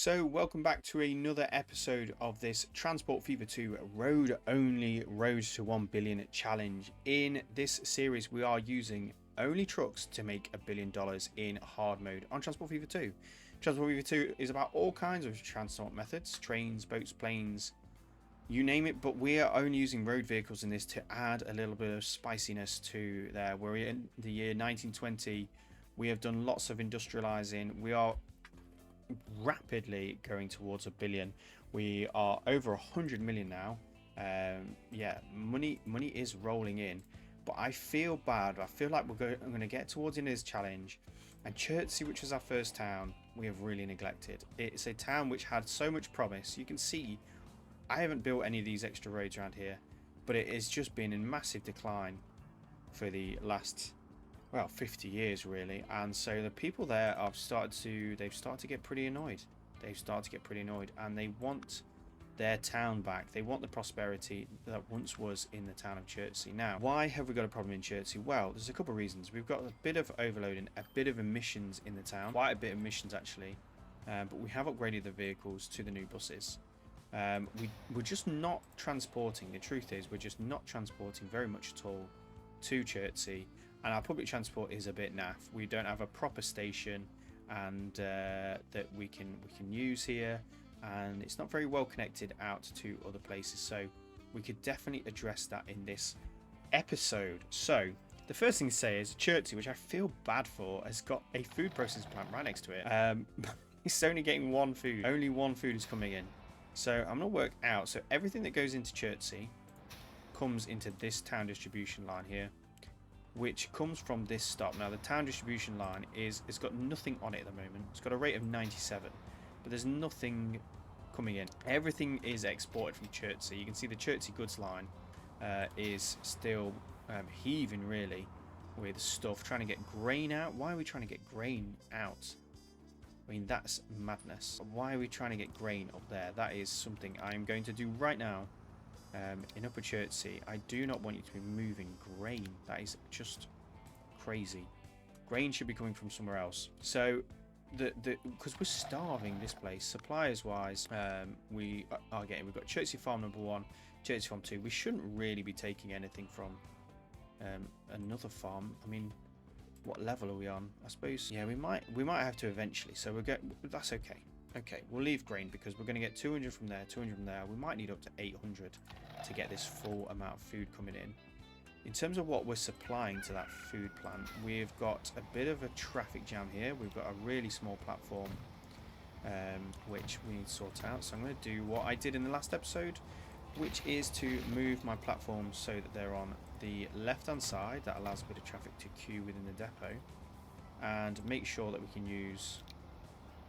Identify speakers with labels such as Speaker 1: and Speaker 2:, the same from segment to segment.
Speaker 1: So welcome back to another episode of this Transport Fever 2 Road Only Road to 1 Billion Challenge. In this series we are using only trucks to make $1 billion in hard mode on Transport Fever 2. Transport Fever 2 is about all kinds of transport methods, trains, boats, planes, you name it, but we are only using road vehicles in this to add a little bit of spiciness to there. We're in the year 1920, we have done lots of industrializing, we are rapidly going towards $1 billion. We are over 100 million now. Yeah, money is rolling in, but I feel bad. I feel like I'm going to get towards the end of this challenge, and Chertsey, which was our first town, we have really neglected. It's a town which had so much promise. You can see I haven't built any of these extra roads around here, but it has just been in massive decline for the last 50 years really, and so the people there they've started to get pretty annoyed. And they want their town back. They want the prosperity that once was in the town of Chertsey. Now, why have we got a problem in Chertsey? Well, there's a couple of reasons. We've got a bit of overloading, a bit of emissions in the town, quite a bit of emissions actually, but we have upgraded the vehicles to the new buses. We're just not transporting, the truth is we're just not transporting very much at all to Chertsey, and our public transport is a bit naff. We don't have a proper station and that we can use here, and it's not very well connected out to other places, so we could definitely address that in this episode. So the first thing to say is Chertsey, which I feel bad for, has got a food processing plant right next to it. It's only getting one food, only one food is coming in, so I'm gonna work out, so everything that goes into Chertsey comes into this town distribution line here, which comes from this stop. Now the town distribution line it's got nothing on it at the moment. It's got a rate of 97, but there's nothing coming in. Everything is exported from Chertsey. You can see the Chertsey goods line is still heaving really with stuff, trying to get grain out. Why are we trying to get grain out? I mean, that's madness. Why are we trying to get grain up there? That is something I'm going to do right now. In Upper Chertsey, I do not want you to be moving grain. That is just crazy. Grain should be coming from somewhere else. So, because we're starving this place, suppliers wise, we've got Chertsey Farm number 1, Chertsey Farm 2. We shouldn't really be taking anything from another farm. I mean, what level are we on? I suppose, yeah, we might have to eventually. So that's okay. Okay, we'll leave grain because we're going to get 200 from there, 200 from there. We might need up to 800 to get this full amount of food coming in. In terms of what we're supplying to that food plant, we've got a bit of a traffic jam here. We've got a really small platform, which we need to sort out. So I'm going to do what I did in the last episode, which is to move my platforms so that they're on the left-hand side. That allows a bit of traffic to queue within the depot, and make sure that we can use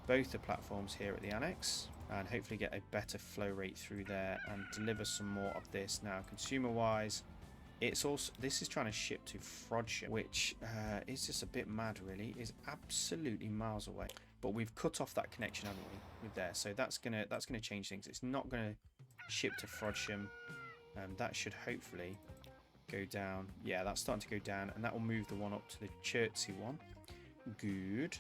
Speaker 1: both the platforms here at the annex and hopefully get a better flow rate through there and deliver some more of this. Now, consumer wise, this is trying to ship to Frodsham, which is just a bit mad really. Is absolutely miles away, but we've cut off that connection, haven't we, with there? So that's gonna change things. It's not gonna ship to Frodsham, that should hopefully go down. Yeah, that's starting to go down, and that will move the one up to the Chertsey one. Good.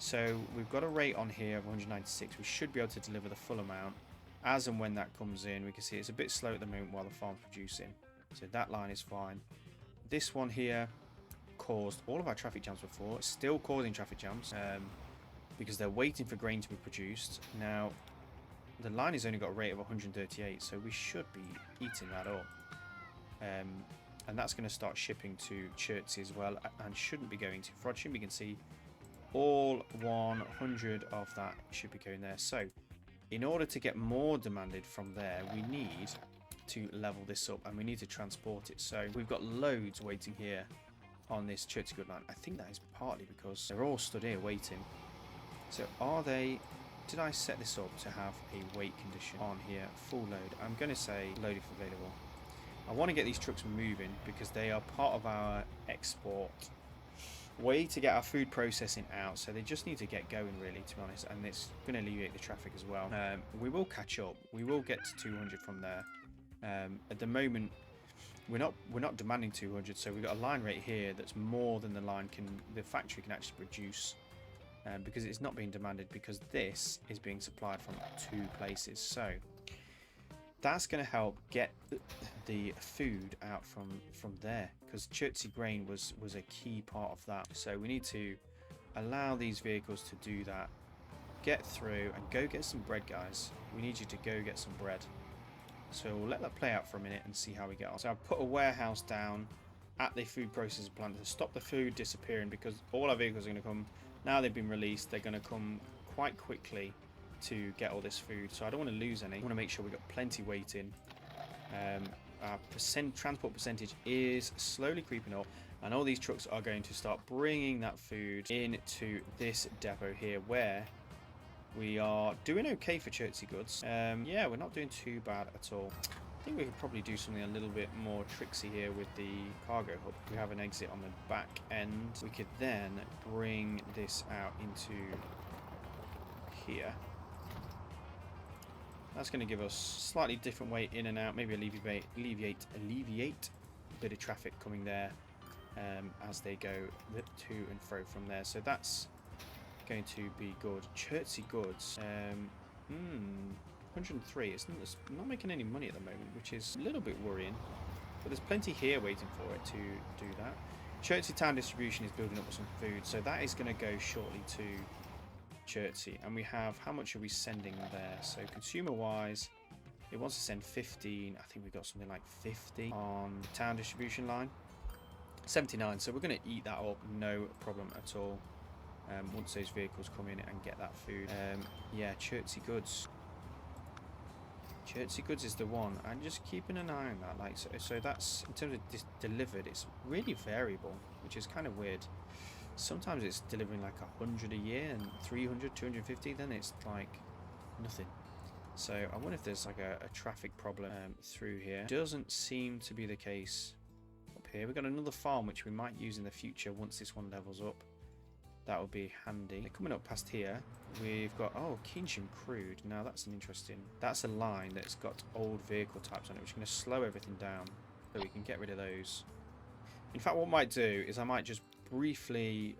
Speaker 1: So we've got a rate on here of 196. We should be able to deliver the full amount as and when that comes in. We can see it's a bit slow at the moment while the farm's producing, so that line is fine. This one here caused all of our traffic jams before. It's still causing traffic jams because they're waiting for grain to be produced. Now the line has only got a rate of 138, so we should be eating that up, and that's going to start shipping to Chertsey as well, and shouldn't be going to Frodsham. You can see all 100 of that should be going there. So in order to get more demanded from there, we need to level this up and we need to transport it. So we've got loads waiting here on this Chertsey good line. I think that is partly because they're all stood here waiting. So did I set this up to have a weight condition on here? Full load. I'm going to say load if available. I want to get these trucks moving because they are part of our export way to get our food processing out, so they just need to get going really, to be honest, and it's going to alleviate the traffic as well. We will catch up. We will get to 200 from there. At the moment we're not demanding 200, so we've got a line rate here that's more than the factory can actually produce. because it's not being demanded, because this is being supplied from 2 places. So that's going to help get the food out from there, because Chertsey grain was a key part of that. So we need to allow these vehicles to do that. Get through and go get some bread, guys. We need you to go get some bread. So we'll let that play out for a minute and see how we get on. So I've put a warehouse down at the food processing plant to stop the food disappearing, because all our vehicles are going to come, now they've been released, they're going to come quite quickly to get all this food. So I don't want to lose any. I want to make sure we've got plenty waiting. Our transport percentage is slowly creeping up, and all these trucks are going to start bringing that food into this depot here, where we are doing okay for Chertsey goods. Yeah, we're not doing too bad at all. I think we could probably do something a little bit more tricksy here with the cargo hub. We have an exit on the back end. We could then bring this out into here. That's going to give us slightly different way in and out. Maybe alleviate a bit of traffic coming there as they go to and fro from there. So that's going to be good. Chertsey goods. 103. It's not making any money at the moment, which is a little bit worrying. But there's plenty here waiting for it to do that. Chertsey Town Distribution is building up with some food, so that is going to go shortly to Chertsey. And we have, how much are we sending there? So consumer-wise, it wants to send 15. I think we got something like 50 on the town distribution line. 79. So we're going to eat that up, no problem at all. Once those vehicles come in and get that food. Yeah, Chertsey goods. Chertsey goods is the one. I'm just keeping an eye on that. Like, so that's, in terms of delivered, it's really variable, which is kind of weird. Sometimes it's delivering like 100 a year, and 300, 250, then it's like nothing. So I wonder if there's like a traffic problem through here. Doesn't seem to be the case up here. We've got another farm which we might use in the future once this one levels up. That would be handy. Coming up past here, we've got, oh, Keynsham Crude. Now that's an interesting, that's a line that's got old vehicle types on it, which is going to slow everything down, so we can get rid of those. In fact, what I might do is I might just briefly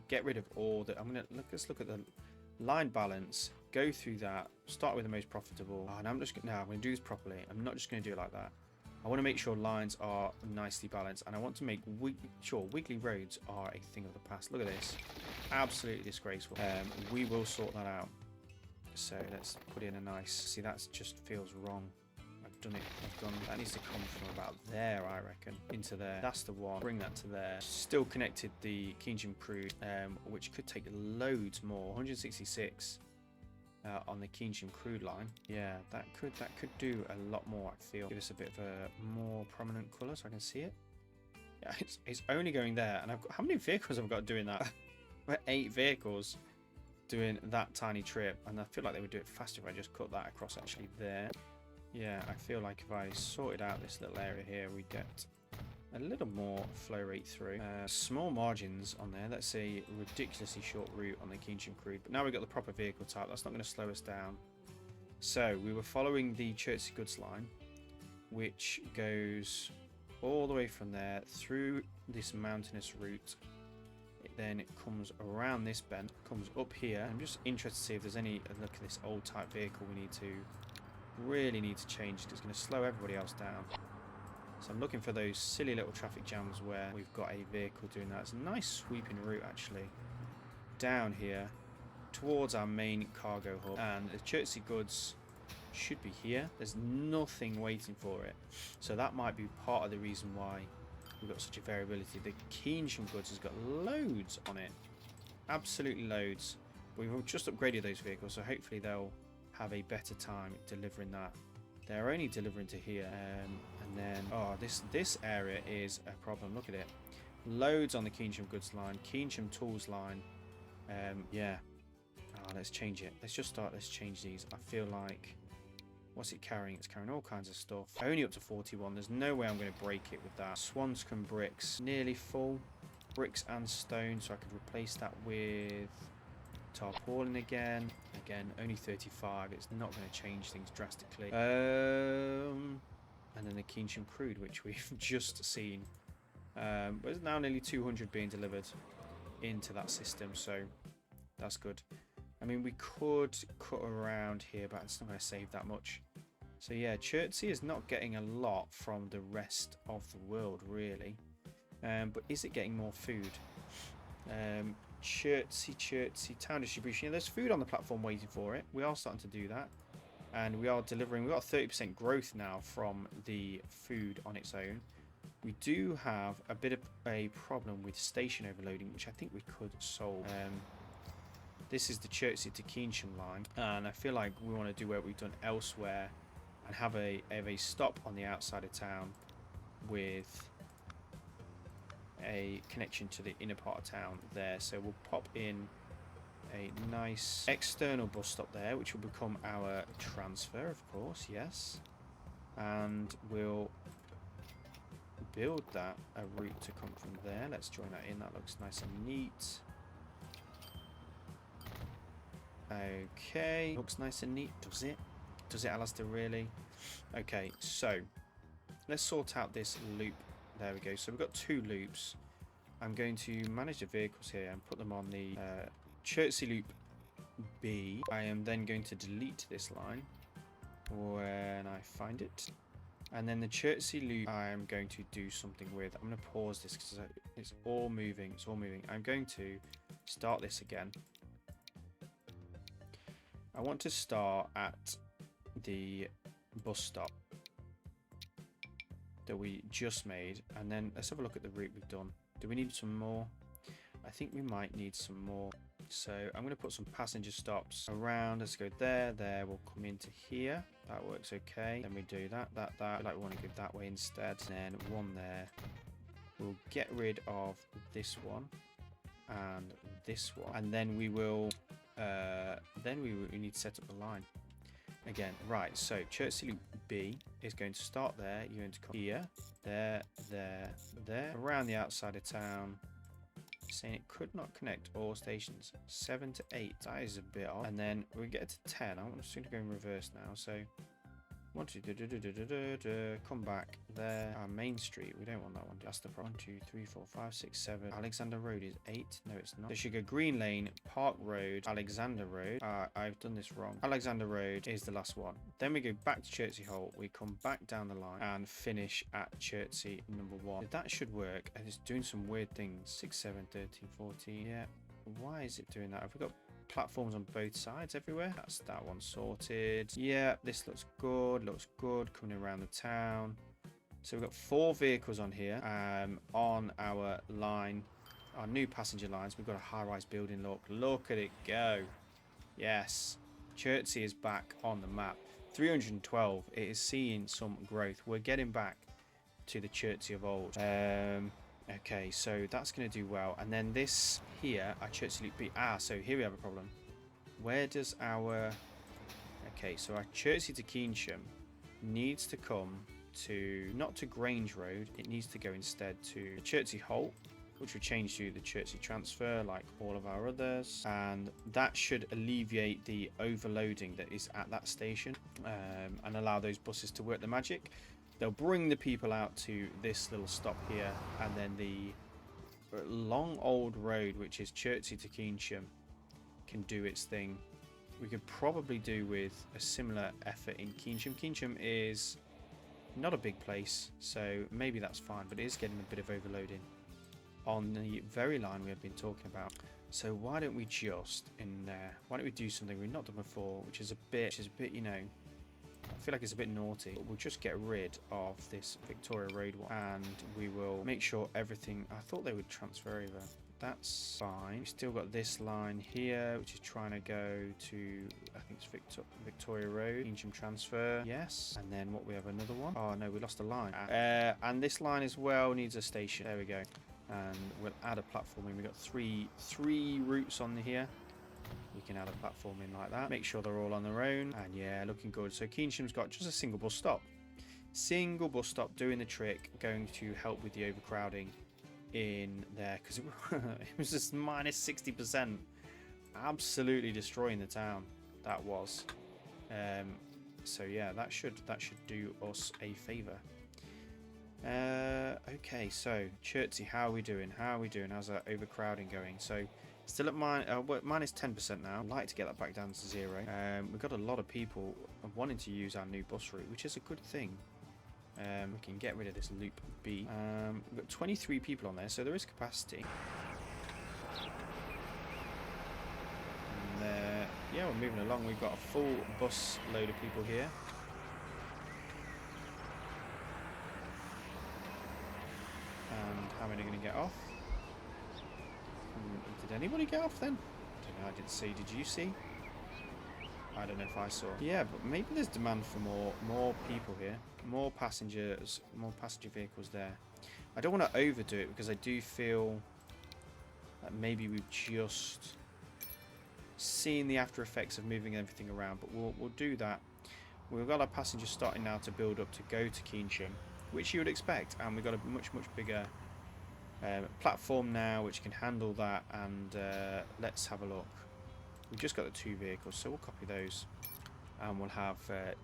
Speaker 1: get rid of all the, let's look at the line balance, go through that, start with the most profitable. And I'm going to do this properly. I'm not just going to do it like that. I want to make sure lines are nicely balanced, and I want to make sure wiggly roads are a thing of the past. Look at this. Absolutely disgraceful. We will sort that out. So let's put in a nice, see, that just feels wrong. I've done it. That needs to come from about there, I reckon, into there. That's the one. Bring that to there. Still connected the Keynsham Crude, which could take loads more. 166 on the Keynsham Crude line. Yeah, that could do a lot more, I feel. Give us a bit of a more prominent colour so I can see it. Yeah, it's only going there, and I've got, how many vehicles have I got doing that? 8 vehicles doing that tiny trip, and I feel like they would do it faster if I just cut that across actually there. Yeah, I feel like if I sorted out this little area here, we'd get a little more flow rate through. Small margins on there. That's a ridiculously short route on the Keynsham Crude. But now we've got the proper vehicle type. That's not going to slow us down. So we were following the Chertsey goods line, which goes all the way from there through this mountainous route. Then it comes around this bend, comes up here. I'm just interested to see if there's any, look at this old type vehicle we really need to change. It's going to slow everybody else down. So I'm looking for those silly little traffic jams where we've got a vehicle doing that. It's a nice sweeping route actually. Down here towards our main cargo hub. And the Chertsey goods should be here. There's nothing waiting for it. So that might be part of the reason why we've got such a variability. The Keynsham goods has got loads on it. Absolutely loads. But we've just upgraded those vehicles, so hopefully they'll have a better time delivering that. They're only delivering to here, and then this area is a problem. Look at it, loads on the Keynsham goods line, Keynsham tools line. Yeah, let's change it. Let's change these. I feel like, what's it carrying? It's carrying all kinds of stuff. Only up to 41. There's no way I'm going to break it with that. Swanscombe bricks, nearly full. Bricks and stone, so I could replace that with tarpaulin again, only 35. It's not going to change things drastically. And then the Keynsham Crude, which we've just seen, but it's now nearly 200 being delivered. into that system, so that's good. I mean, we could cut around here, but it's not going to save that much. So yeah, Chertsey is not getting a lot from the rest of the world, really. But is it getting more food? Chertsey town distribution. Yeah, there's food on the platform waiting for it. We are starting to do that, and we are delivering. We've got 30% growth now from the food on its own. We do have a bit of a problem with station overloading, which I think we could solve. This is the Chertsey to Keynsham line, and I feel like we want to do what we've done elsewhere and have a stop on the outside of town with a connection to the inner part of town there. So we'll pop in a nice external bus stop there, which will become our transfer, of course, yes. And we'll build that a route to come from there. Let's join that in. That looks nice and neat. Okay, looks nice and neat. Does it? Does it, Alistair, really? Okay, so let's sort out this loop. There we go. So we've got 2 loops. I'm going to manage the vehicles here and put them on the Chertsey loop B. I am then going to delete this line when I find it. And then the Chertsey loop I'm going to do something with. I'm going to pause this because it's all moving. It's all moving. I'm going to start this again. I want to start at the bus stop that we just made, and then let's have a look at the route we've done. Do we need some more? I think we might need some more. So I'm going to put some passenger stops around. Let's go there. We'll come into here. That works okay. Then we do that. Like we want to go that way instead. And then one there. We'll get rid of this one and this one, and then we will. We need to set up the line again. Right, so Chertsey loop B is going to start there. You're going to come here, there, around the outside of town. Saying it could not connect all stations. 7 to 8. That is a bit odd. And then we get to 10. I want to go in reverse now. So 1, 2, come back there. Our main street, we don't want that one. That's the problem. 1, 2, 3, 4, 5, 6, 7. Alexander Road is 8. No, it's not. There should go Green Lane, Park Road, Alexander Road. I've done this wrong. Alexander Road is the last one. Then we go back to Chertsey Hole. We come back down the line and finish at Chertsey number 1. That should work. And it's doing some weird things. 6, 7, 13, 14. Yeah. Why is it doing that? Have we got platforms on both sides everywhere? That's that one sorted. Yeah, this looks good, coming around the town. So we've got 4 vehicles on here on our line, our new passenger lines. We've got a high-rise building. Look at it go. Yes, Chertsey is back on the map. 312. It is seeing some growth. We're getting back to the Chertsey of old. Okay, so that's going to do well. And then this here, our Chertsey loop B. So here we have a problem. Where does our... Okay, so our Chertsey to Keynsham needs to come to... Not to Grange Road. It needs to go instead to Chertsey Holt, which will change to the Chertsey transfer like all of our others. And that should alleviate the overloading that is at that station and allow those buses to work the magic. They'll bring the people out to this little stop here, and then the long old road, which is Chertsey to Keynsham, can do its thing. We could probably do with a similar effort in Keynsham. Keynsham is not a big place, so maybe that's fine, but it is getting a bit of overloading on the very line we have been talking about. So why don't we just in there? Why don't we do something we've not done before, which is a bit, you know, I feel like it's a bit naughty, but we'll just get rid of this Victoria Road one, and we will make sure everything... I thought they would transfer over. That's fine. We've still got this line here, which is trying to go to, I think it's Victoria Road. Keynsham transfer. Yes. And then what, we have another one. Oh no, we lost a line. And this line as well needs a station. There we go. And we'll add a platform in. We've got three routes on here. We can add a platform in like that. Make sure they're all on their own. And yeah, looking good. So Keynsham's got just a single bus stop. Single bus stop doing the trick. Going to help with the overcrowding in there. Because it was just minus 60%. Absolutely destroying the town. That was. So yeah, that should do us a favour. Okay, so Chertsey, how are we doing? How are we doing? How's that overcrowding going? So still at minus 10% now. I'd like to get that back down to 0. We've got a lot of people wanting to use our new bus route, which is a good thing. We can get rid of this loop B. We've got 23 people on there, so there is capacity. And, yeah, we're moving along. We've got a full bus load of people here. And how many are going to get off? Did anybody get off then? I don't know, I didn't see. Did you see? I don't know if I saw. Yeah, but maybe there's demand for more people here. More passengers, more passenger vehicles there. I don't want to overdo it because I do feel that maybe we've just seen the after effects of moving everything around, but we'll do that. We've got our passengers starting now to build up to go to Keynsham, which you would expect, and we've got a much bigger platform now which can handle that. And let's have a look. We've just got the 2 vehicles, so we'll copy those, and we'll have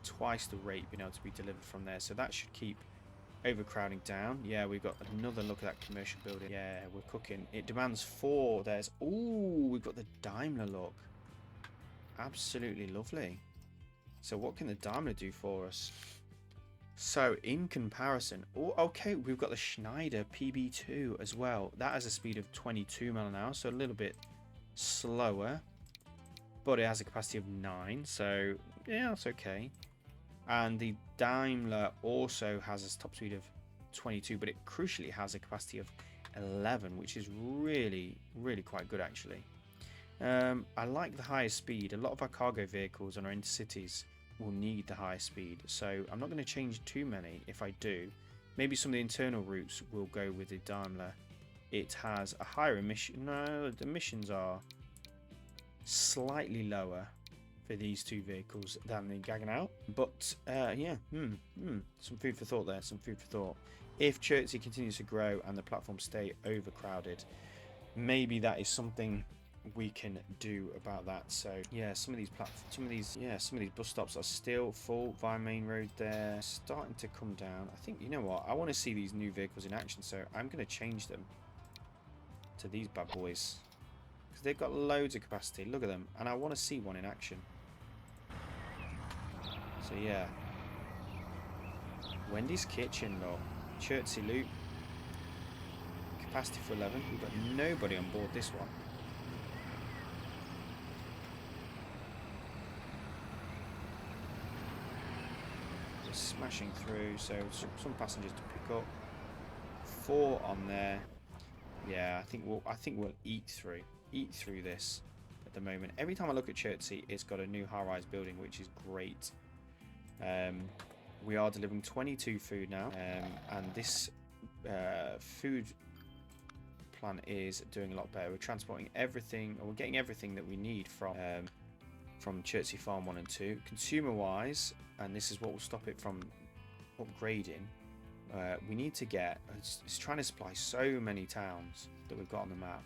Speaker 1: twice the rate being able to be delivered from there, so that should keep overcrowding down. Yeah, we've got another look at that commercial building. Yeah, we're cooking. It demands 4. There's, ooh, we've got the Daimler look. Absolutely lovely. So what can the Daimler do for us? So in comparison, oh, okay, we've got the Schneider PB2 as well. That has a speed of 22 miles an hour, so a little bit slower, but it has a capacity of 9, so yeah, that's okay. And the Daimler also has a top speed of 22, but it crucially has a capacity of 11, which is really quite good actually. I like the higher speed. A lot of our cargo vehicles on our intercities will need the higher speed, so I'm not going to change too many. If I do, maybe some of the internal routes will go with the Daimler. It has a higher emission. No, the emissions are slightly lower for these 2 vehicles than the Gaggenau, but yeah, some food for thought there. Some food for thought. If Chertsey continues to grow and the platforms stay overcrowded, maybe that is something we can do about that. So yeah, some of these bus stops are still full via main road. There, starting to come down. I think, you know what, I want to see these new vehicles in action, so I'm going to change them to these bad boys because they've got loads of capacity. Look at them, and I want to see one in action. So yeah, Wendy's Kitchen, look, Chertsey Loop, capacity for 11. We've got nobody on board this one. Smashing through, so some passengers to pick up. 4 on there. Yeah, I think we'll eat through this at the moment. Every time I look at Chertsey, it's got a new high-rise building, which is great. We are delivering 22 food now, and this food plant is doing a lot better. We're transporting everything, or we're getting everything that we need from Chertsey Farm 1 and 2. Consumer-wise, and this is what will stop it from upgrading, we need to get, it's trying to supply so many towns that we've got on the map.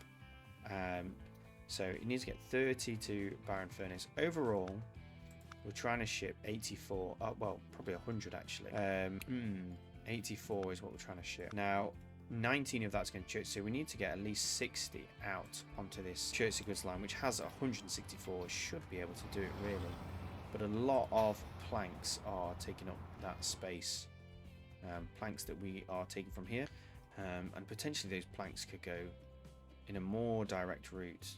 Speaker 1: So it needs to get 30 to Barron Furnace. Overall, we're trying to ship 84, well, probably 100 actually. 84 is what we're trying to ship. Now, 19 of that's going to Chertsey, so we need to get at least 60 out onto this Chertsey goods line, which has 164. Should be able to do it really, but a lot of planks are taking up that space. Planks that we are taking from here, and potentially those planks could go in a more direct route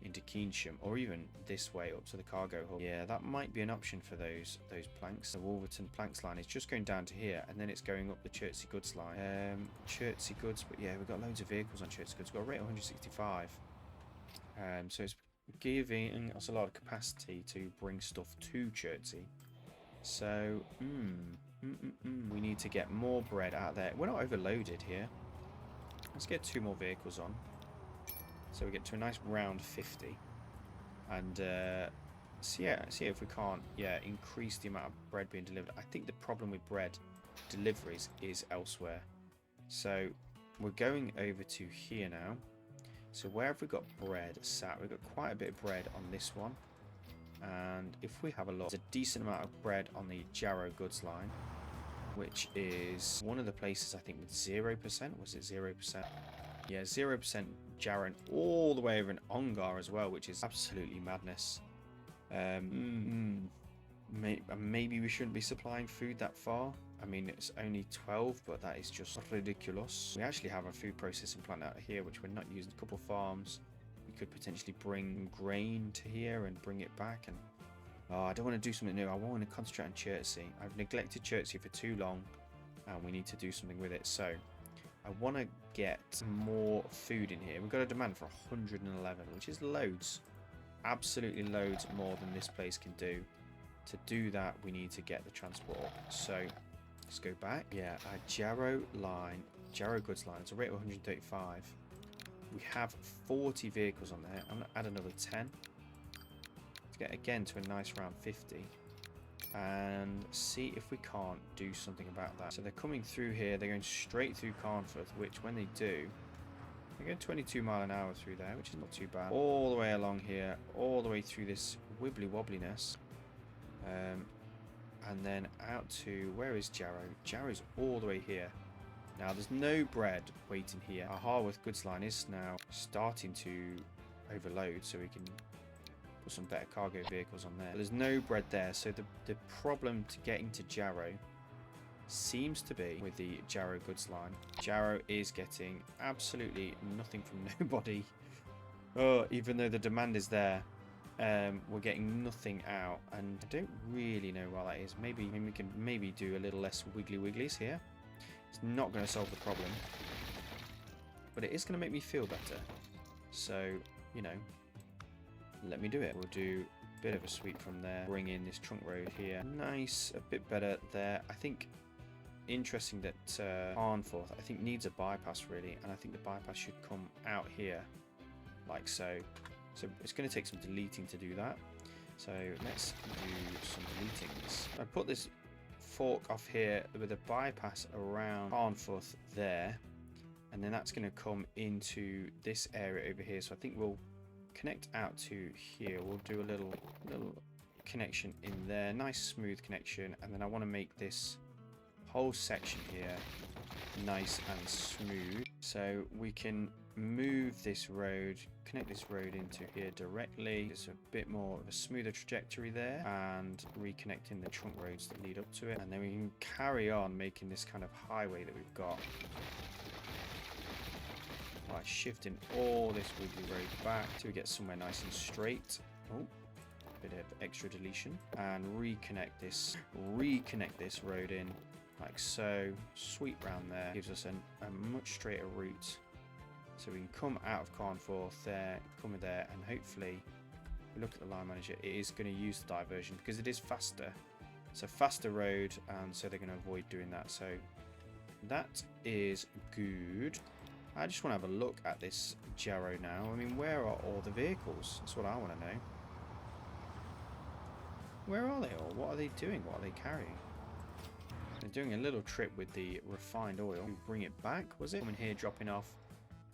Speaker 1: into Keynsham, or even this way up to the cargo hub. Yeah, that might be an option for those planks. The Wolverton planks line is just going down to here, and then it's going up the Chertsey goods line. Chertsey goods, but yeah, we've got loads of vehicles on Chertsey goods. We've got a rate of 165. So it's giving us a lot of capacity to bring stuff to Chertsey. So, we need to get more bread out there. We're not overloaded here. Let's get 2 more vehicles on. So we get to a nice round 50, and see if we can't increase the amount of bread being delivered. I think the problem with bread deliveries is elsewhere. So we're going over to here now. So where have we got bread sat? We've got quite a bit of bread on this one, and if we have a look, there's a decent amount of bread on the Jarrow goods line. which is one of the places I think with 0%. Was it 0%? Yeah, 0% Jarran all the way over in Ongar as well, which is absolutely madness. Maybe we shouldn't be supplying food that far. I mean, it's only 12, but that is just ridiculous. We actually have a food processing plant out here, which we're not using. A couple of farms. We could potentially bring grain to here and bring it back. And oh, I don't want to do something new. I want to concentrate on Chertsey. I've neglected Chertsey for too long, and we need to do something with it. So I want to get more food in here. We've got a demand for 111, which is loads. Absolutely loads more than this place can do. To do that, we need to get the transport up. So let's go back. Yeah, our Jarrow goods line, it's a rate of 135. We have 40 vehicles on there. I'm going to add another 10 to get again to a nice round 50 and see if we can't do something about that. So they're coming through here. They're going straight through Carnforth, which when they do, they're going 22 mile an hour through there, which is not too bad. All the way along here, all the way through this wibbly wobbliness. And then out to, where is Jarrow? Jarrow's all the way here. Now there's no bread waiting here. Our Harworth goods line is now starting to overload, so we can put some better cargo vehicles on there. But there's no bread there, so the problem to getting to Jarrow seems to be with the Jarrow goods line. Jarrow is getting absolutely nothing from nobody. Oh, even though the demand is there. We're getting nothing out, and I don't really know why that is. Maybe we can do a little less wiggly wigglies here. It's not going to solve the problem, but it is going to make me feel better. So, you know, let me do it. We'll do a bit of a sweep from there. Bring in this trunk road here. Nice, a bit better there. I think interesting that Carnforth, I think, needs a bypass really, and I think the bypass should come out here, like so. So it's going to take some deleting to do that. So let's do some deletings. I put this fork off here with a bypass around Carnforth there, and then that's going to come into this area over here. So I think we'll connect out to here. We'll do a little connection in there, nice smooth connection, and then I want to make this whole section here nice and smooth, so we can move this road, connect this road into here directly. There's a bit more of a smoother trajectory there, and reconnecting the trunk roads that lead up to it, and then we can carry on making this kind of highway that we've got by shifting all this wiggly road back till we get somewhere nice and straight. Oh, bit of extra deletion, and reconnect this road in like so. Sweep round there, gives us a much straighter route. So we can come out of Carnforth there, come there, and hopefully, if we look at the line manager, it is going to use the diversion because it is faster. It's a faster road, and so they're going to avoid doing that. So that is good. I just want to have a look at this Jarrow now. I mean, where are all the vehicles? That's what I want to know. Where are they all? What are they doing? What are they carrying? They're doing a little trip with the refined oil. Bring it back, was it? Coming here, dropping off.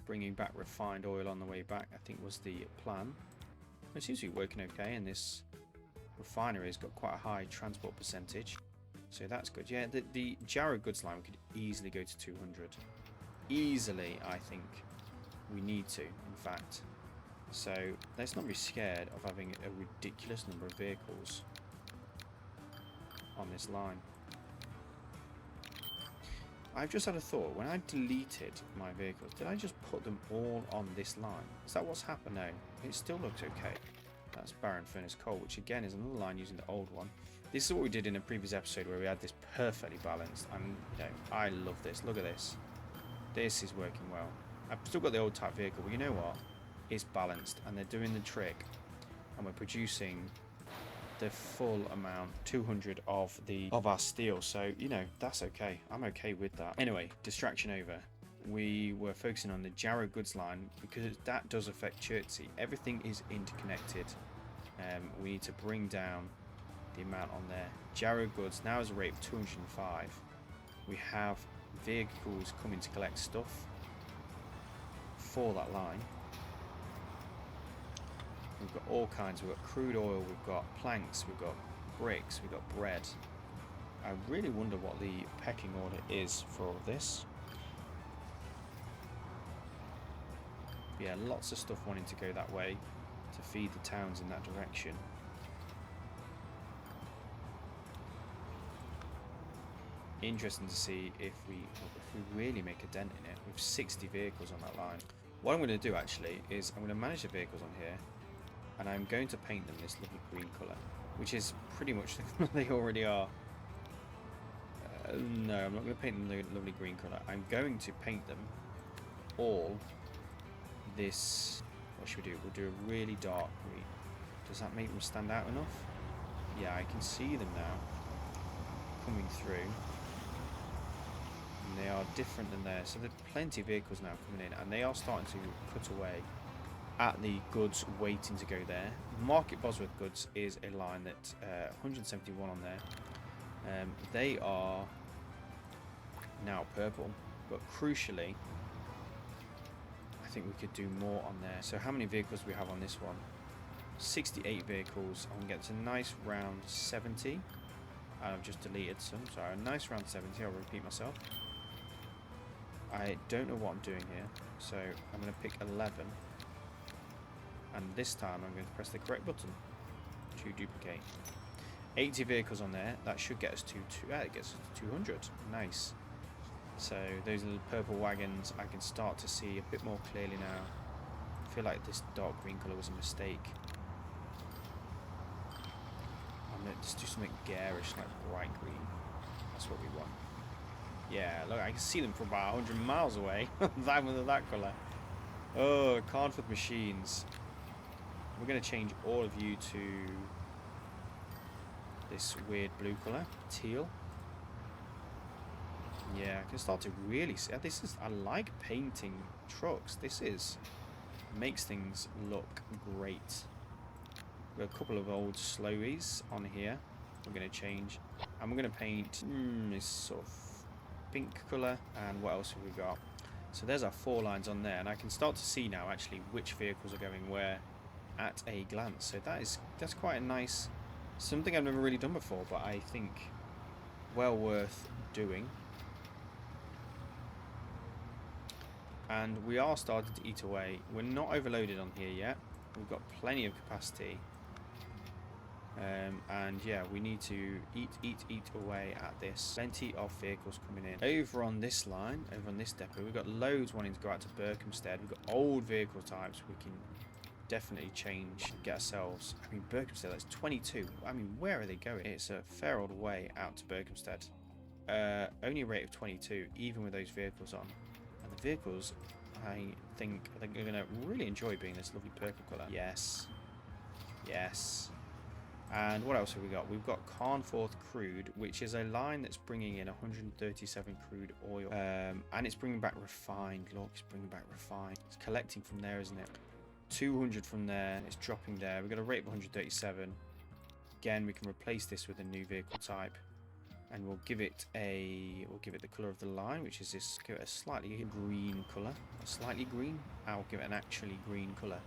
Speaker 1: Bringing back refined oil on the way back, I think, was the plan. It seems to be working okay, and this refinery has got quite a high transport percentage, so that's good. Yeah, the Jarrow goods line could easily go to 200. Easily, I think. We need to, in fact. So let's not be scared of having a ridiculous number of vehicles on this line. I've just had a thought. When I deleted my vehicles, did I just put them all on this line? Is that what's happened? No, it still looks okay. That's Barren Furnace Coal, which again is another line using the old one. This is what we did in a previous episode where we had this perfectly balanced, and you know, I love this. Look at this. This is working well. I've still got the old type vehicle, but you know what? It's balanced, and they're doing the trick, and we're producing the full amount, 200 of our steel. So you know, that's okay. I'm okay with that. Anyway, distraction over. We were focusing on the Jarrow goods line because that does affect Chertsey. Everything is interconnected. We need to bring down the amount on there. Jarrow goods now is a rate of 205. We have vehicles coming to collect stuff for that line. We've got all kinds. We've got crude oil, we've got planks, we've got bricks, we've got bread. I really wonder what the pecking order is for all of this. Yeah, lots of stuff wanting to go that way to feed the towns in that direction. Interesting to see if we really make a dent in it with 60 vehicles on that line. What I'm going to do actually is I'm going to manage the vehicles on here, and I'm going to paint them this lovely green colour, which is pretty much the colour they already are. No, I'm not going to paint them the lovely green colour. I'm going to paint them all this. What should we do? We'll do a really dark green. Does that make them stand out enough? Yeah, I can see them now coming through. And they are different than there. So there are plenty of vehicles now coming in, and they are starting to cut away at the goods waiting to go there. Market Bosworth goods is a line that 171 on there. They are now purple, but crucially, I think we could do more on there. So how many vehicles do we have on this one? 68 vehicles. I can get to a nice round 70. I've just deleted some. Sorry, a nice round 70. I'll repeat myself. I don't know what I'm doing here, so I'm going to pick 11. And this time I'm going to press the correct button to duplicate. 80 vehicles on there. That should get us to it gets us to 200. Nice. So those little purple wagons I can start to see a bit more clearly now. I feel like this dark green colour was a mistake. I'm going to just do something garish, like bright green. That's what we want. Yeah, look, I can see them from about 100 miles away. that colour. Oh, Carnforth machines. We're going to change all of you to this weird blue colour, teal. Yeah, I can start to really see. This is. I like painting trucks. Makes things look great. We've got a couple of old slowies on here. We're going to change, and we're going to paint this sort of pink colour. And what else have we got? So there's our 4 lines on there, and I can start to see now actually which vehicles are going where at a glance. So that's quite a nice, something I've never really done before, but I think well worth doing. And we are starting to eat away. We're not overloaded on here yet. We've got plenty of capacity. And yeah, we need to eat away at this. Plenty of vehicles coming in. Over on this line, over on this depot, we've got loads wanting to go out to Berkhamsted. We've got old vehicle types we can definitely change, get ourselves. I mean, Berkhamsted, that's 22. I mean, where are they going? It's a fair old way out to Berkhamsted. Only a rate of 22, even with those vehicles on. And the vehicles, I think they're going to really enjoy being this lovely purple colour. Yes. Yes. And what else have we got? We've got Carnforth Crude, which is a line that's bringing in 137 crude oil. And it's bringing back refined. Look, it's bringing back refined. It's collecting from there, isn't it? 200 from there. It's dropping there. We've got a rate of 137. Again, we can replace this with a new vehicle type. And we'll give it the colour of the line, which is this. Give it a slightly green colour. Slightly green. I'll give it an actually green colour.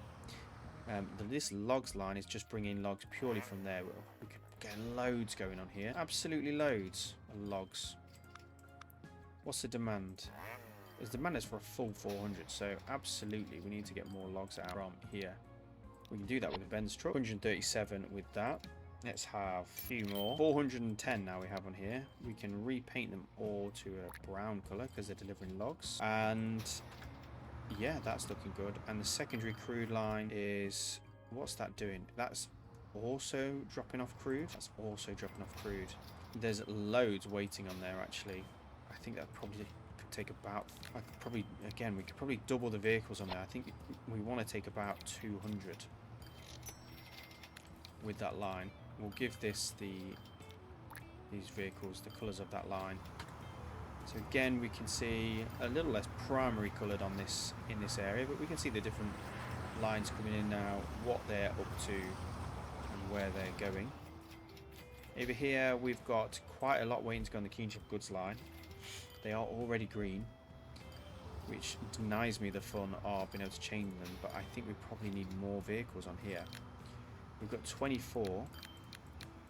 Speaker 1: This logs line is just bringing logs purely from there. We could get loads going on here. Absolutely loads of logs. What's the demand? The demand is for a full 400, so absolutely we need to get more logs out from here. We can do that with a Ben's truck. 137 with that. Let's have a few more. 410 now we have on here. We can repaint them all to a brown colour because they're delivering logs. And yeah, that's looking good. And the secondary crude line is... What's that doing? That's also dropping off crude. That's also dropping off crude. There's loads waiting on there, actually. I think that probably could take about... we could probably double the vehicles on there. I think we want to take about 200 with that line. We'll give this these vehicles the colours of that line. So again, we can see a little less primary coloured on this in this area, but we can see the different lines coming in now, what they're up to and where they're going. Over here we've got quite a lot waiting to go on the Keenship goods line. They are already green, which denies me the fun of being able to change them, but I think we probably need more vehicles on here. We've got 24.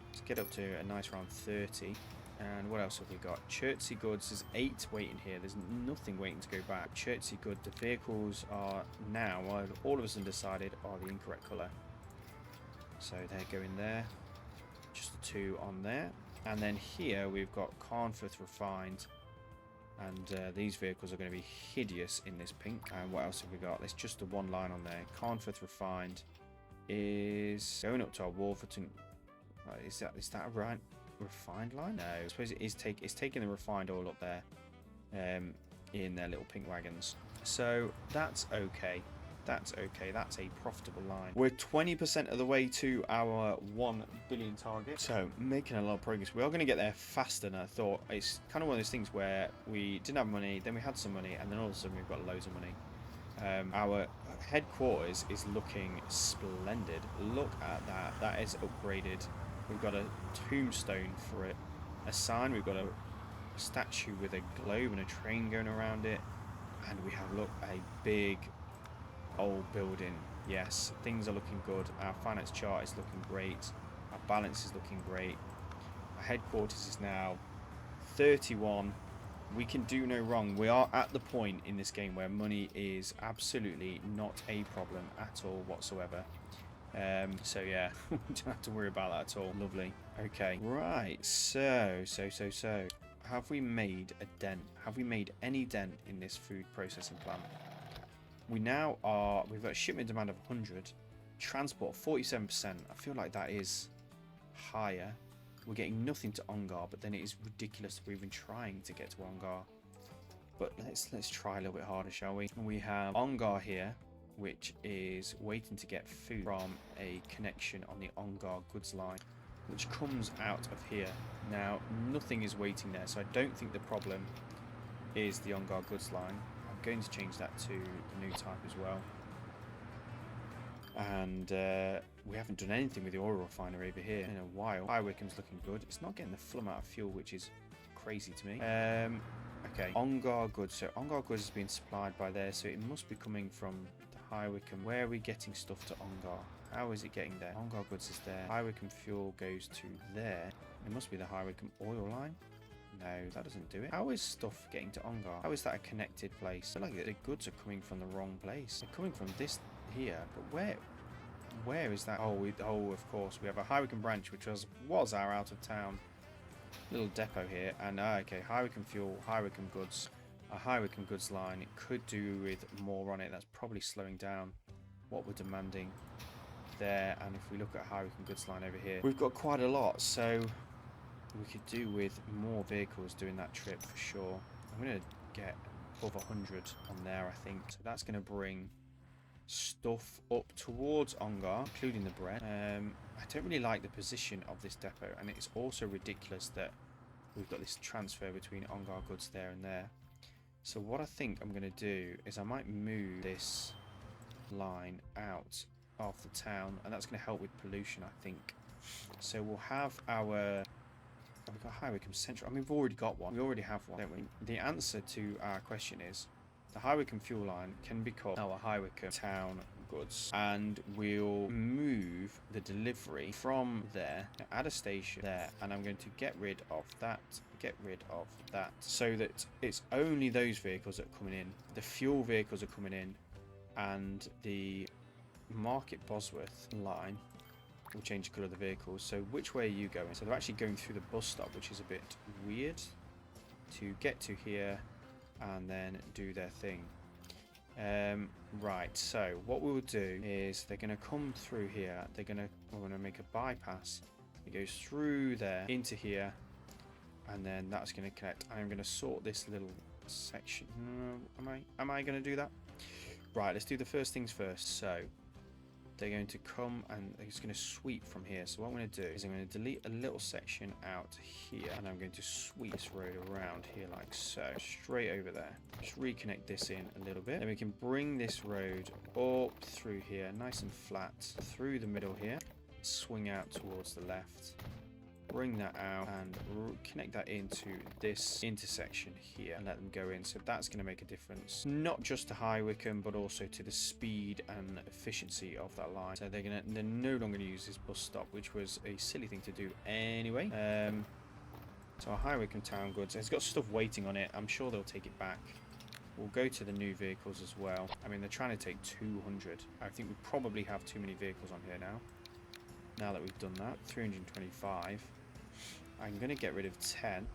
Speaker 1: Let's get up to a nice round 30. And what else have we got? Chertsey goods, there's 8 waiting here. There's nothing waiting to go back. Chertsey good, the vehicles are now, all of us have decided, are the incorrect colour. So they're going there. Just the 2 on there. And then here we've got Carnforth refined. And these vehicles are going to be hideous in this pink. And what else have we got? There's just the 1 line on there. Carnforth refined is going up to our Wolverton. Is that a right refined line? No, I suppose it is. It's taking the refined all up there in their little pink wagons. So that's okay. That's okay. That's a profitable line. We're 20% of the way to our 1 billion target. So making a lot of progress. We are going to get there faster than I thought. It's kind of one of those things where we didn't have money, then we had some money, and then all of a sudden we've got loads of money. Our headquarters is looking splendid. Look at that. That is upgraded. We've got a tombstone for it. A sign. We've got a statue with a globe and a train going around it. And we have, look, a big old building. Yes, things are looking good. Our finance chart is looking great. Our balance is looking great. Our headquarters is now 31. We can do no wrong. We are at the point in this game where money is absolutely not a problem at all whatsoever. So yeah, we don't have to worry about that at all. Lovely. Okay, right. So have we made a dent? Have we made any dent in this food processing plant? We've got a shipment demand of 100, transport 47%. I feel like that is higher. We're getting nothing to Ongar, but then it is ridiculous that we're even trying to get to Ongar. But let's try a little bit harder, shall we? We have Ongar here, which is waiting to get food from a connection on the Ongar goods line, which comes out of here. Now, nothing is waiting there, so I don't think the problem is the Ongar goods line. I'm going to change that to the new type as well. And we haven't done anything with the oil refinery over here in a while. High Wycombe's looking good. It's not getting the full amount of fuel, which is crazy to me. Okay, Ongar goods. So Ongar goods is being supplied by there, so it must be coming from the High Wycombe. Where are we getting stuff to Ongar? How is it getting there? Ongar goods is there. High Wycombe fuel goes to there. It must be the High Wycombe oil line. No, that doesn't do it. How is stuff getting to Ongar? How is that a connected place? I feel like the goods are coming from the wrong place. They're coming from this here, but where is that? Oh, of course, we have a High Wycombe branch, which was our out of town little depot here. And okay, High Wycombe fuel, High Wycombe goods, a High Wycombe goods line. It could do with more on it. That's probably slowing down what we're demanding there. And if we look at High Wycombe goods line over here, we've got quite a lot, so we could do with more vehicles doing that trip for sure. I'm going to get above 100 on there, I think. So that's going to bring stuff up towards Ongar, including the bread. I don't really like the position of this depot, and it's also ridiculous that we've got this transfer between Ongar goods there and there. So what I think I'm going to do is I might move this line out of the town, and that's going to help with pollution, I think. So we'll have our... we've got High Wycombe Central. I mean, we've already got one. We already have one, don't we? The answer to our question is the High Wycombe fuel line can become our High Wycombe town goods, and we'll move the delivery from there, add a station there, and I'm going to get rid of that, so that it's only those vehicles that are coming in. The fuel vehicles are coming in, and the Market Bosworth line will change the colour of the vehicles. So which way are you going? So they're actually going through the bus stop, which is a bit weird, to get to here and then do their thing. Right, so what we'll do is they're going to come through here. We're going to make a bypass. It goes through there into here, and then that's going to connect. I'm going to sort this little section. Am I going to do that? Right, let's do the first things first. So they're going to come and it's going to sweep from here. So what I'm going to do is I'm going to delete a little section out here, and I'm going to sweep this road around here like so, straight over there. Just reconnect this in a little bit. Then we can bring this road up through here, nice and flat, through the middle here, swing out towards the left, bring that out and connect that into this intersection here and let them go in. So that's going to make a difference, not just to High Wycombe, but also to the speed and efficiency of that line. So they're no longer going to use this bus stop, which was a silly thing to do anyway. So our highway from town goods, it's got stuff waiting on it. I'm sure they'll take it back. We'll go to the new vehicles as well. I mean, they're trying to take 200. I think we probably have too many vehicles on here now. Now that we've done that, 325. I'm going to get rid of 10.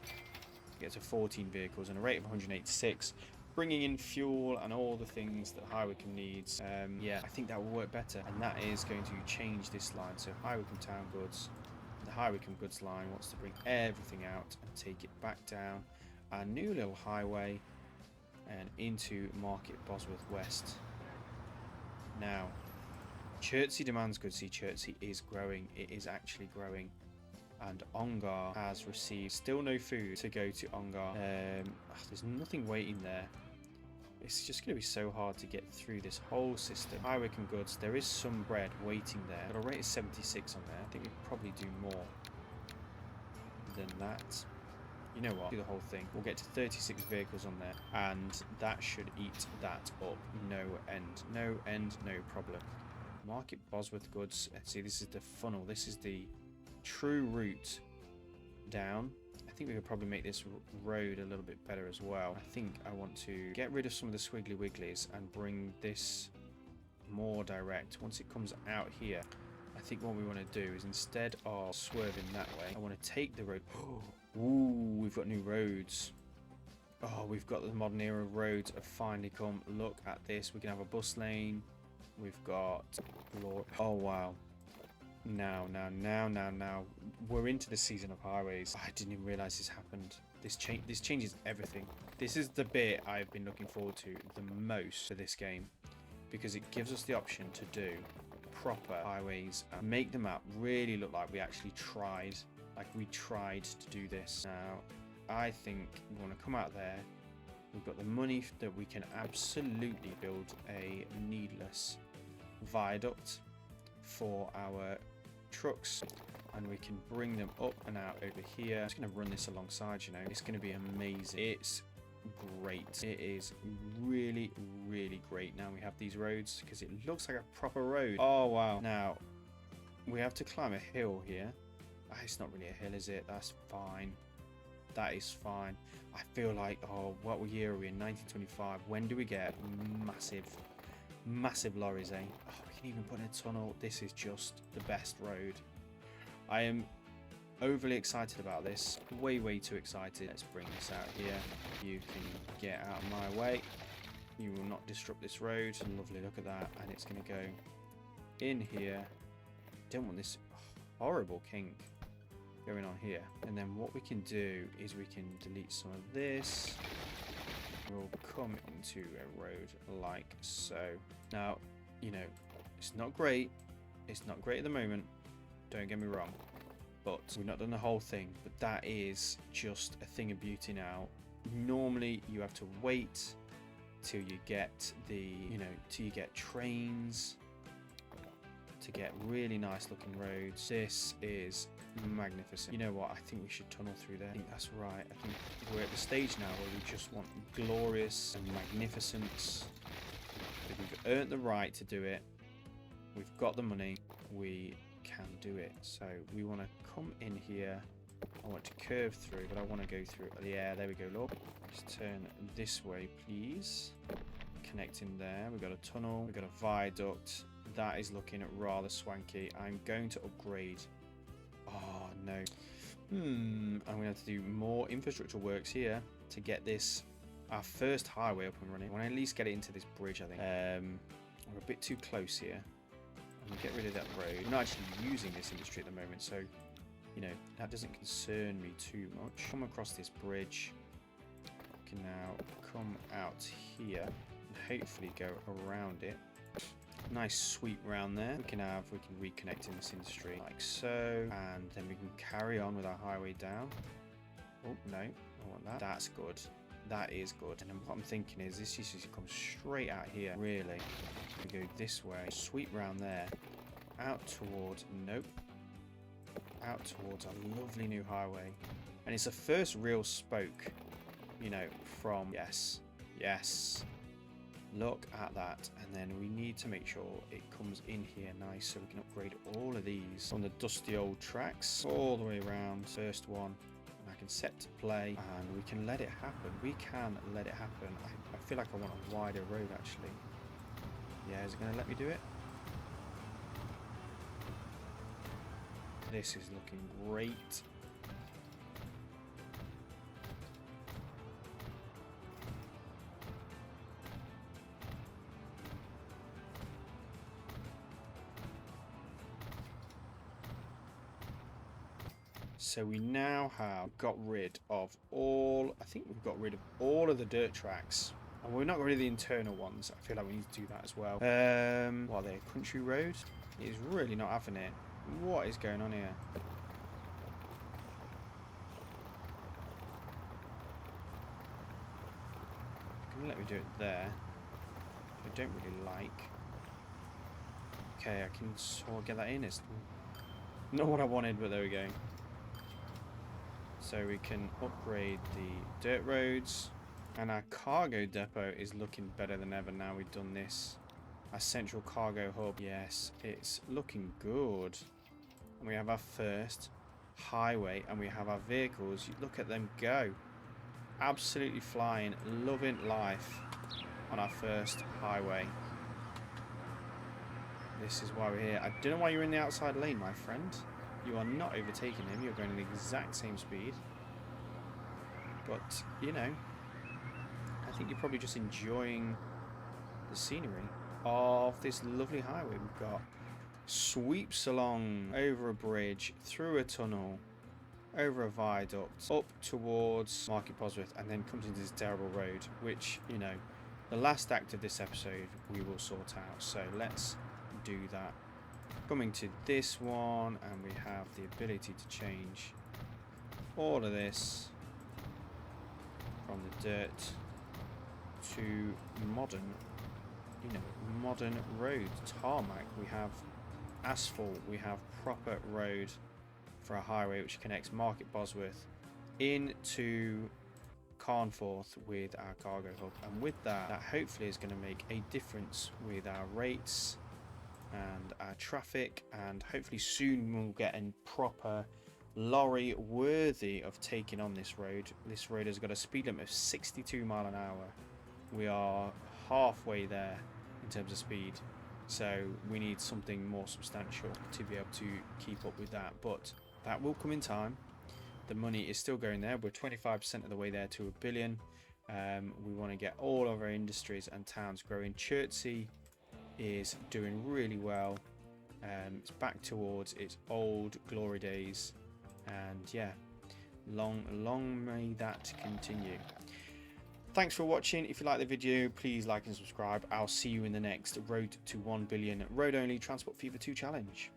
Speaker 1: Get to 14 vehicles and a rate of 186. Bringing in fuel and all the things that Highwycombe needs. Yeah, I think that will work better. And that is going to change this line. So Highwycombe town goods. The Highwycombe goods line wants to bring everything out and take it back down. Our new little highway and into Market Bosworth West. Now, Chertsey demands goods. See, Chertsey is growing. It is actually growing. And Ongar has received still no food to go to Ongar. There's nothing waiting there. It's just going to be so hard to get through this whole system. Highwycombe goods, there is some bread waiting there. But our rate is 76 on there. I think we could probably do more than that. You know what? Do the whole thing. We'll get to 36 vehicles on there. And that should eat that up. No end. No end, no problem. Market Bosworth goods. Let's see, this is the funnel. This is the true route down. I think we could probably make this road a little bit better as well. I think I want to get rid of some of the squiggly wigglies and bring this more direct. Once it comes out here, I think what we want to do is instead of swerving that way, I want to take the road. Ooh, we've got new roads. Oh, we've got the modern era roads have finally come. Look at this. We can have a bus lane. We've got... Oh, wow. Now. We're into the season of highways. I didn't even realize this happened. This changes everything. This is the bit I've been looking forward to the most for this game, because it gives us the option to do proper highways and make the map really look like we actually tried. Like we tried to do this. Now, I think we want to come out there. We've got the money that we can absolutely build a needless viaduct for our trucks, and we can bring them up and out over here. I'm just going to run this alongside, you know. It's going to be amazing. It's great. It is really, really great. Now we have these roads because it looks like a proper road. Oh, wow. Now, we have to climb a hill here. It's not really a hill, is it? That's fine. That is fine. I feel like, oh, what year are we in? 1925. When do we get massive lorries, eh? Oh, we can even put in a tunnel. This is just the best road. I am overly excited about this. Way too excited. Let's bring this out here. You can get out of my way. You will not disrupt this road. Lovely, look at that. And it's going to go in here. Don't want this horrible kink going on here. And then what we can do is we can delete some of this. We'll come into a road like so. Now, you know, it's not great. It's not great at the moment. Don't get me wrong. But we've not done the whole thing. But that is just a thing of beauty now. Normally, you have to wait till you get the, you know, till you get trains to get really nice looking roads. This is magnificent. You know what? I think we should tunnel through there. I think that's right. I think we're at the stage now where we just want glorious and magnificence. If we've earned the right to do it, we've got the money, we can do it. So we want to come in here. I want to curve through, but I want to go through. Yeah, there we go. Look, just turn this way, please. Connecting there. We've got a tunnel. We've got a viaduct. That is looking rather swanky. I'm going to upgrade. Oh, no. I'm going to have to do more infrastructure works here to get this, our first highway up and running. I want to at least get it into this bridge, I think. We're a bit too close here. I'm going to get rid of that road. I'm not actually using this industry at the moment, so, you know, that doesn't concern me too much. Come across this bridge. We can now come out here and hopefully go around it. Nice sweep round there. We can reconnect in this industry like so, and then we can carry on with our highway down. Oh no, I want that. That's good. That is good. And then what I'm thinking is this used to come straight out here. Really, we go this way, sweep round there, out towards out towards a lovely new highway, and it's the first real spoke, you know, from yes. Look at that, and then we need to make sure it comes in here nice so we can upgrade all of these on the dusty old tracks all the way around. First one, and I I can set to play, and we can let it happen. We can let it happen. I feel like I want a wider road, actually. Yeah, is it going to let me do it? This is looking great. So we now have got rid of all, I think we've got rid of all of the dirt tracks. And we're not rid of the internal ones. I feel like we need to do that as well. What are they, country road? It's really not having it. What is going on here? Can let me do it there. I don't really like. Okay, I can sort of get that in. It's not what I wanted, but there we go. So we can upgrade the dirt roads, and our cargo depot is looking better than ever now we've done this. Our central cargo hub, yes, it's looking good. And we have our first highway, and we have our vehicles. You look at them go. Absolutely flying, loving life on our first highway. This is why we're here. I don't know why you're in the outside lane, my friend. You are not overtaking him. You're going at the exact same speed. But, you know, I think you're probably just enjoying the scenery of this lovely highway. We've got sweeps along over a bridge, through a tunnel, over a viaduct, up towards Market Bosworth, and then comes into this terrible road, which, you know, the last act of this episode we will sort out. So let's do that. Coming to this one, and we have the ability to change all of this from the dirt to modern, you know, modern road, tarmac. We have asphalt, we have proper road for a highway which connects Market Bosworth into Carnforth with our cargo hub, and with that hopefully is going to make a difference with our rates and our traffic, and hopefully soon we'll get a proper lorry worthy of taking on this road. This road has got a speed limit of 62 miles an hour. We are halfway there in terms of speed, so we need something more substantial to be able to keep up with that, but that will come in time. The money is still going there. We're 25% of the way there to $1 billion. We want to get all of our industries and towns growing. Chertsey is doing really well. It's back towards its old glory days, and yeah, long may that continue. Thanks for watching. If you like the video, please like and subscribe. I'll see you in the next Road to 1 Billion Road Only Transport Fever 2 challenge.